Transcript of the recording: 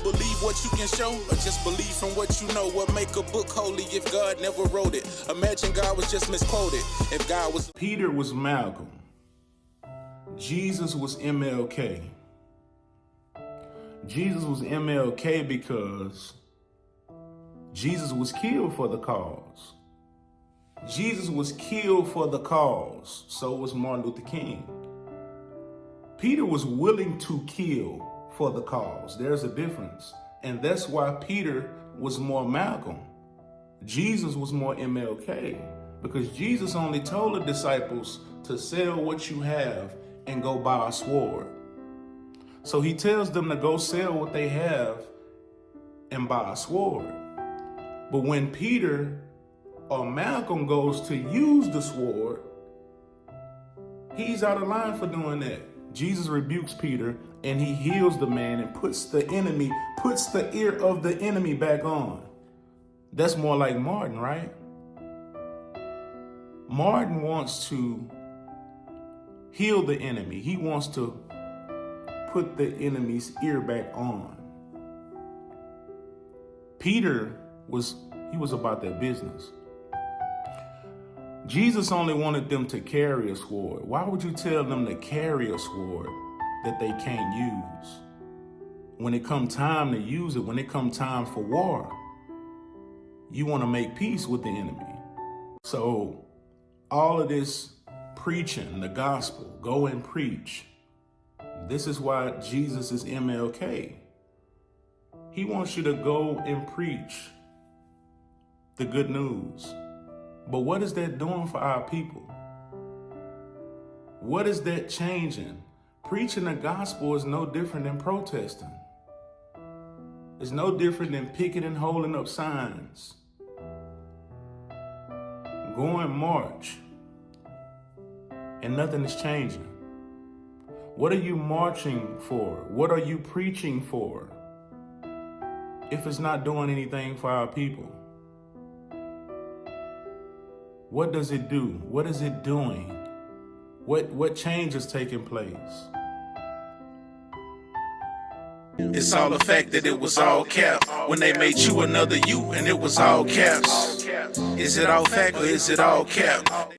believe what you can show, or just believe from what you know? What make a book holy if God never wrote it? Imagine God was just misquoted. If God was... Peter was Malcolm. Jesus was MLK. Jesus was MLK because Jesus was killed for the cause. Jesus was killed for the cause. So was Martin Luther King. Peter was willing to kill for the cause. There's a difference. And that's why Peter was more Malcolm. Jesus was more MLK, because Jesus only told the disciples to sell what you have and go buy a sword. So he tells them to go sell what they have and buy a sword. But when Peter or Malcolm goes to use the sword, he's out of line for doing that. Jesus rebukes Peter and he heals the man and puts the ear of the enemy back on. That's more like Martin, right? Martin wants to heal the enemy. He wants to put the enemy's ear back on. Peter was about that business. Jesus only wanted them to carry a sword. Why would you tell them to carry a sword that they can't use? When it come time to use it, when it come time for war, you want to make peace with the enemy. So all of this preaching the gospel, go and preach. This is why Jesus is MLK. He wants you to go and preach the good news. But what is that doing for our people? What is that changing? Preaching the gospel is no different than protesting. It's no different than picketing and holding up signs. Going march, and nothing is changing. What are you marching for? What are you preaching for if it's not doing anything for our people? What does it do? What is it doing? What change is taking place? It's all the fact that it was all cap when they made you another you, and it was all caps. Is it all fact or is it all cap?